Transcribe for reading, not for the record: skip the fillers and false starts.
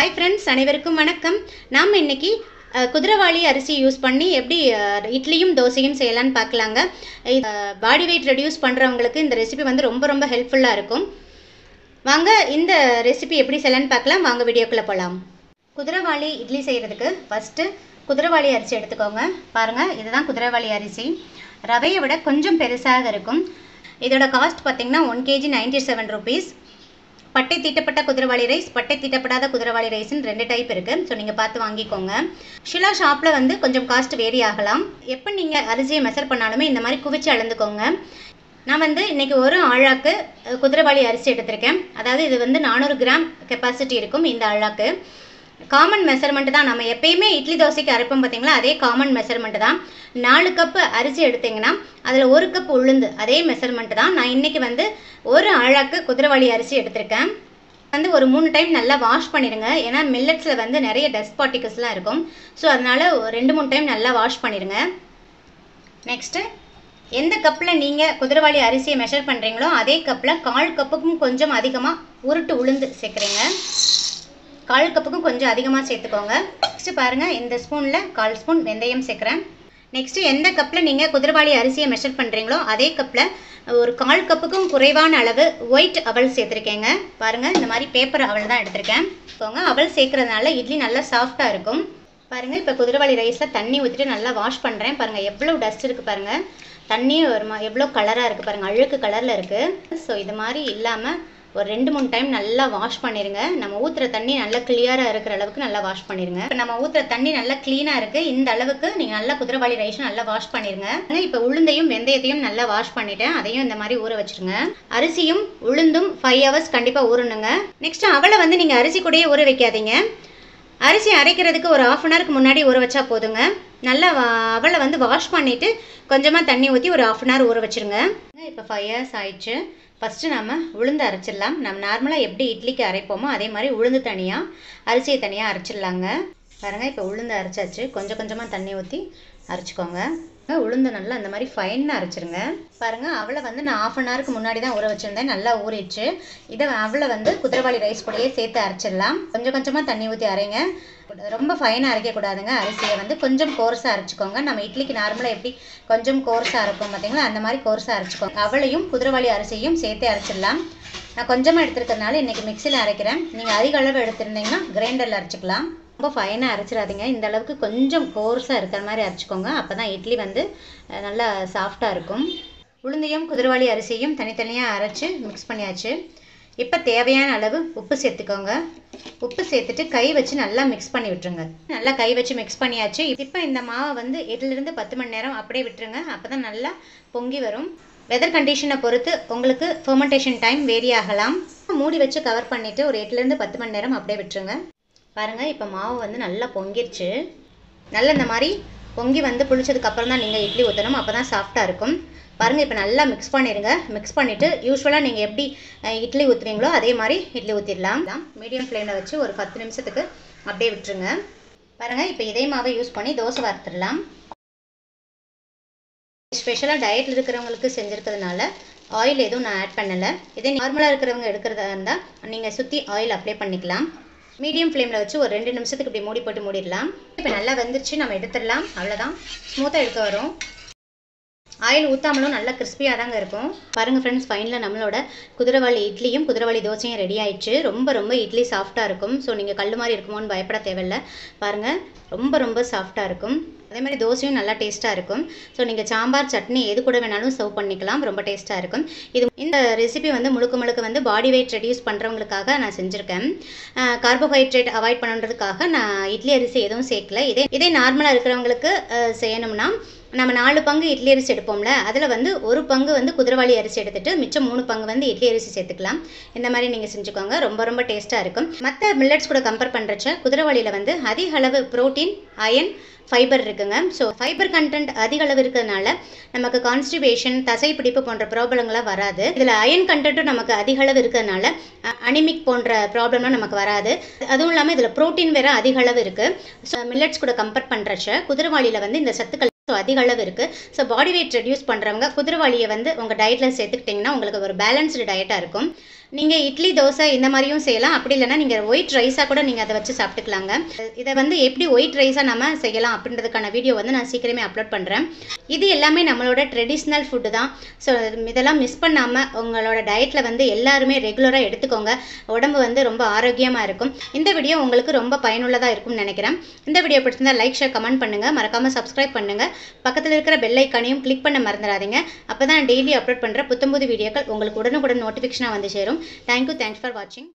Hi friends, அனைவருக்கும் வணக்கம். நாம் இன்னைக்கு குதிரைவாளி அரிசி யூஸ் பண்ணி எப்படி இட்லியும் தோசையும் செய்யலான்னு பார்க்கலாங்க. பாடி வெயிட் ரெடியூஸ் பண்ணுறவங்களுக்கு இந்த ரெசிபி வந்து ரொம்ப ஹெல்ப்ஃபுல்லாக இருக்கும். வாங்க இந்த ரெசிபி எப்படி செய்யலான்னு பார்க்கலாம். வாங்க வீடியோக்குள்ளே போகலாம். குதிரைவாளி இட்லி செய்கிறதுக்கு ஃபஸ்ட்டு குதிரைவாளி அரிசி எடுத்துக்கோங்க. பாருங்கள், இதுதான் குதிரைவாளி அரிசி. ரவையை விட கொஞ்சம் பெருசாக இருக்கும். இதோட காஸ்ட் பார்த்திங்கன்னா 1 kg 97 rupees. பட்டை தீட்டப்பட்ட குதிரைவாளி ரைஸ், பட்டை தீட்டப்படாத குதிரைவாளி ரைஸ்ன்னு 2 டைப் இருக்குது. ஸோ நீங்கள் பார்த்து வாங்கிக்கோங்க. ஷிலா ஷாப்பில் வந்து கொஞ்சம் காஸ்ட் வேரி ஆகலாம். எப்போ நீங்கள் அரிசியை மெஷர் பண்ணாலுமே இந்த மாதிரி குவிச்சு அளந்துக்கோங்க. நான் வந்து இன்றைக்கி ஒரு ஆழாக்கு குதிரைவாளி அரிசி எடுத்திருக்கேன். அதாவது இது வந்து 400 கிராம் கெப்பாசிட்டி இருக்கும் இந்த ஆழாக்கு. காமன் மெஷர்மெண்ட் தான். நம்ம எப்பயுமே இட்லி தோசைக்கு அரைப்போம் பார்த்தீங்களா, அதே காமன் மெஷர்மெண்ட் தான். 4 கப்பு அரிசி எடுத்திங்கன்னா அதில் 1 கப் உளுந்து, அதே மெஷர்மெண்ட் தான். நான் இன்றைக்கி வந்து ஒரு ஆழாக்கு குதிரைவாளி அரிசி எடுத்திருக்கேன். வந்து ஒரு 3 டைம் நல்லா வாஷ் பண்ணிடுங்க. ஏன்னா மில்லட்ஸில் வந்து நிறைய டஸ்ட் பார்ட்டிகல்ஸ்லாம் இருக்கும். ஸோ அதனால் 2-3 டைம் நல்லா வாஷ் பண்ணிடுங்க. நெக்ஸ்ட்டு, எந்த கப்பில் நீங்கள் குதிரைவாளி அரிசியை மெஷர் பண்ணுறீங்களோ அதே கப்பில் 1/4 கப்புக்கும் கொஞ்சம் அதிகமாக உருட்டு உளுந்து சேர்க்குறீங்க. 1/4 கப்புக்கும் கொஞ்சம் அதிகமாக சேர்த்துக்கோங்க. நெக்ஸ்ட்டு பாருங்கள், இந்த ஸ்பூனில் 1/4 ஸ்பூன் வெந்தயம் சேர்க்குறேன். நெக்ஸ்ட்டு, எந்த கப்பில் நீங்கள் குதிரைவாளி அரிசியை மெஷர் பண்ணுறீங்களோ அதே கப்பில் ஒரு 1/4 கப்புக்கும் குறைவான அளவு ஒயிட் அவல் சேர்த்துருக்கேங்க. பாருங்கள், இந்த மாதிரி பேப்பர் அவல் தான் எடுத்திருக்கேன். அவல் சேர்க்குறதுனால இட்லி நல்லா சாஃப்டாக இருக்கும். பாருங்கள், இப்போ குதிரைவாளி ரைஸில் தண்ணி ஊற்றிட்டு நல்லா வாஷ் பண்ணுறேன். பாருங்கள் எவ்வளோ டஸ்ட் இருக்குது பாருங்கள். தண்ணியும் எவ்வளோ கலராக இருக்குது பாருங்கள், அழுக்கு கலரில் இருக்குது. ஸோ இது மாதிரி இல்லாமல் ஒரு 2-3 டைம் நல்லா வாஷ் பண்ணிடுங்க. நம்ம ஊற்றுற தண்ணி நல்லா கிளியராக இருக்கிற அளவுக்கு நல்லா வாஷ் பண்ணிடுங்க. இப்போ நம்ம ஊற்றுற தண்ணி நல்லா க்ளீனாக இருக்குது. இந்த அளவுக்கு நீங்கள் நல்லா குதிரைவாளி ரைஸும் நல்லா வாஷ் பண்ணிடுங்க. இப்போ உளுந்தையும் வெந்தயத்தையும் நல்லா வாஷ் பண்ணிவிட்டேன். அதையும் இந்த மாதிரி ஊற வச்சுருங்க. அரிசியும் உளுந்தும் 5 hours கண்டிப்பாக ஊறணுங்க. நெக்ஸ்ட்டு, அவளை வந்து நீங்கள் அரிசி கூடயே ஊற வைக்காதீங்க. அரிசி அரைக்கிறதுக்கு ஒரு 1/2 an hourக்கு முன்னாடி ஊற வச்சா போதுங்க. நல்லா அவளை வந்து வாஷ் பண்ணிவிட்டு கொஞ்சமாக தண்ணி ஊற்றி ஒரு 1/2 an hour ஊற வச்சுருங்க. இப்போ 5 hours ஆயிடுச்சு. ஃபஸ்ட்டு நம்ம உளுந்து அரைச்சிடலாம். நம்ம நார்மலாக எப்படி இட்லிக்கு அரைப்போமோ அதே மாதிரி உளுந்து தனியாக அரிசியை தனியாக அரைச்சிடலாங்க. பாருங்கள், இப்போ உளுந்து அரைச்சாச்சு. கொஞ்சமாக தண்ணி ஊற்றி அரைச்சிக்கோங்க. உளுந்து நல்லா அந்த மாதிரி ஃபைனாக அரைச்சிருங்க. பாருங்கள், அவளை வந்து நான் 1/2 an hourக்கு முன்னாடி தான் ஊற வச்சுருந்தேன். நல்லா ஊறிடுச்சு. இதை அவளை வந்து குதிரைவாளி ரைஸ் கூடயே சேர்த்து அரைச்சிடலாம். கொஞ்சமாக தண்ணி ஊற்றி அரைங்க. ரொம்ப ஃபைனாக அரைக்கக்கூடாதுங்க. அரிசியை வந்து கொஞ்சம் கோர்ஸாக அரைச்சிக்கோங்க. நம்ம இட்லிக்கு நார்மலாக எப்படி கொஞ்சம் கோர்ஸாக அரைப்போம் பார்த்தீங்களா, அந்த மாதிரி கோர்ஸாக அரைச்சிக்கோங்க. அவளையும் குதிரைவாளி அரிசியும் சேர்த்து அரைச்சிடலாம். நான் கொஞ்சமாக எடுத்துருக்கிறதுனால இன்றைக்கி மிக்சியில் அரைக்கிறேன். நீங்கள் அதிக அளவு எடுத்துருந்தீங்கன்னா கிரைண்டரில் அரைச்சிக்கலாம். ரொம்ப ஃபைனாக அரைச்சிடாதீங்க. இந்த அளவுக்கு கொஞ்சம் கோர்ஸாக இருக்கிற மாதிரி அரைச்சிக்கோங்க. அப்போ தான் இட்லி வந்து நல்லா சாஃப்டாக இருக்கும். உளுந்தையும் குதிரைவாளி அரிசியும் தனித்தனியாக அரைச்சி மிக்ஸ் பண்ணியாச்சு. இப்போ தேவையான அளவு உப்பு சேர்த்துக்கோங்க. உப்பு சேர்த்துட்டு கை வச்சு நல்லா மிக்ஸ் பண்ணி விட்டுருங்க. நல்லா கை வச்சு மிக்ஸ் பண்ணியாச்சு. இப்போ இந்த மாவை வந்து 8 to 10 மணி நேரம் அப்படியே விட்டுருங்க. அப்போ தான் நல்லா பொங்கி வரும். வெதர் கண்டிஷனை பொறுத்து உங்களுக்கு ஃபெர்மெண்டேஷன் டைம் வேரி ஆகலாம். மூடி வச்சு கவர் பண்ணிவிட்டு ஒரு 8 to 10 மணி நேரம் அப்படியே விட்டுருங்க. பாருங்கள், இப்போ மாவு வந்து நல்லா பொங்கிருச்சு. நல்லா இந்த மாதிரி பொங்கி வந்து புளிச்சதுக்கப்புறம் தான் நீங்கள் இட்லி ஊற்றணும். அப்போ தான் சாஃப்டாக இருக்கும். பாருங்கள், இப்போ நல்லா மிக்ஸ் பண்ணிடுங்க. மிக்ஸ் பண்ணிவிட்டு யூஸ்வலாக நீங்கள் எப்படி இட்லி ஊற்றுவீங்களோ அதே மாதிரி இட்லி ஊற்றிடலாம். மீடியம் ஃப்ளேமில் வச்சு ஒரு 10 நிமிஷத்துக்கு அப்படியே விட்டுருங்க. பாருங்கள், இப்போ இதே மாவை யூஸ் பண்ணி தோசை வார்த்துடலாம். ஸ்பெஷலாக டயட்டில் இருக்கிறவங்களுக்கு செஞ்சுருக்கிறதுனால ஆயில் எதுவும் நான் ஆட் பண்ணலை. இதே நார்மலாக இருக்கிறவங்க எடுக்கிறதா இருந்தால் நீங்கள் சுற்றி ஆயில் அப்ளை பண்ணிக்கலாம். மீடியம் ஃப்ளேமில் வச்சு ஒரு 2 நிமிஷத்துக்கு இப்படி மூடி போட்டு மூடிடலாம். இப்போ நல்லா வெந்துருச்சு, நம்ம எடுத்துடலாம். அவ்வளோதான், ஸ்மூத்தாக எடுக்க வரும். ஆயில் ஊற்றாமலும் நல்லா கிறிஸ்பியாக தாங்க இருக்கும். பாருங்கள் ஃப்ரெண்ட்ஸ், ஃபைனலாக நம்மளோட குதிரைவாளி இட்லியும் குதிரைவாளி தோசையும் ரெடி ஆயிடுச்சு. ரொம்ப இட்லி சாஃப்டாக இருக்கும். ஸோ நீங்கள் கல் மாதிரி இருக்குமோன்னு பயப்பட தேவையில்லை. பாருங்கள், ரொம்ப சாஃப்டாக இருக்கும். அதே மாதிரி தோசையும் நல்லா டேஸ்ட்டாக இருக்கும். ஸோ நீங்கள் சாம்பார் சட்னி எது கூட வேணாலும் சர்வ் பண்ணிக்கலாம். ரொம்ப டேஸ்ட்டாக இருக்கும். இந்த ரெசிபி வந்து முழுக்க வந்து பாடி வெயிட் ரெடியூஸ் பண்ணுறவங்களுக்காக நான் செஞ்சுருக்கேன். கார்போஹைட்ரேட் அவாய்ட் பண்ணுறதுக்காக நான் இட்லி அரிசி எதுவும் சேர்க்கல. இதே நார்மலாக இருக்கிறவங்களுக்கு செய்யணும்னா நம்ம 4 பங்கு இட்லி அரிசி எடுப்போம்ல, அதில் வந்து 1 பங்கு வந்து குதிரைவாளி அரிசி எடுத்துகிட்டு மிச்சம் 3 பங்கு வந்து இட்லி அரிசி சேர்த்துக்கலாம். இந்த மாதிரி நீங்கள் செஞ்சுக்கோங்க. ரொம்ப டேஸ்ட்டாக இருக்கும். மற்ற மில்லட்ஸ் கூட கம்பேர் பண்ணுறச்ச குதிரைவாளியில் வந்து அதிக அளவு ப்ரோட்டீன், அயன், ஃபைபர் இருக்குங்க. ஸோ ஃபைபர் கண்டென்ட் அதிக அளவு இருக்கிறதுனால நமக்கு கான்ஸ்டிபேஷன், தசைப்பிடிப்பு போன்ற ப்ராப்ளம்லாம் வராது. இதில் அயன் கண்டென்ட்டும் நமக்கு அதிக அளவு இருக்கிறதுனால அனிமிக் போன்ற ப்ராப்ளம்லாம் நமக்கு வராது. அதுவும் இல்லாமல் இதில் ப்ரோட்டீன் வேறு அதிக அளவு இருக்குது. ஸோ மில்லட்ஸ் கூட கம்பேர் பண்ணுறச்ச குதிரைவாளியில் வந்து இந்த சத்துக்கள் அதிக அளவு இருக்குது. ஸோ பாடி வெயிட் ரெடியூஸ் பண்ணுறவங்க குதிரைவாளியை வந்து உங்கள் டயட்டில் சேர்த்துக்கிட்டிங்கன்னா உங்களுக்கு ஒரு பேலன்ஸ்டு டயட்டாக இருக்கும். நீங்கள் இட்லி தோசை இந்த மாதிரியும் செய்யலாம். அப்படி இல்லைன்னா நீங்கள் ஒயிட் ரைஸாக கூட நீங்கள் அதை வச்சு சாப்பிட்டுக்கலாங்க. இதை வந்து எப்படி ஒயிட் ரைஸாக நம்ம செய்யலாம் அப்படின்றதுக்கான வீடியோ வந்து நான் சீக்கிரமே அப்லோட் பண்ணுறேன். இது எல்லாமே நம்மளோட ட்ரெடிஷ்னல் ஃபுட்டு தான். ஸோ இதெல்லாம் மிஸ் பண்ணாமல் உங்களோட டயட்டில் வந்து எல்லாருமே ரெகுலராக எடுத்துக்கோங்க. உடம்பு வந்து ரொம்ப ஆரோக்கியமாக இருக்கும். இந்த வீடியோ உங்களுக்கு ரொம்ப பயனுள்ளதாக இருக்கும்னு நினைக்கிறேன். இந்த வீடியோ பிடிச்சிருந்தா லைக், ஷேர், கமெண்ட் பண்ணுங்கள். மறக்காமல் சப்ஸ்கிரைப் பண்ணுங்கள். பக்கத்தில் இருக்கிற பெல் ஐக்கானையும் கிளிக் பண்ண மறந்துடாதீங்க. அப்போ தான் டெய்லி அப்லோட் பண்ணுற புத்தம்புது வீடியோக்கள் உங்களுக்கு உடனுக்குடன் நோட்டிஃபிகேஷனாக வந்து சேரும். தேங்க்யூ. தேங்க்ஸ் ஃபார் வாட்சிங்.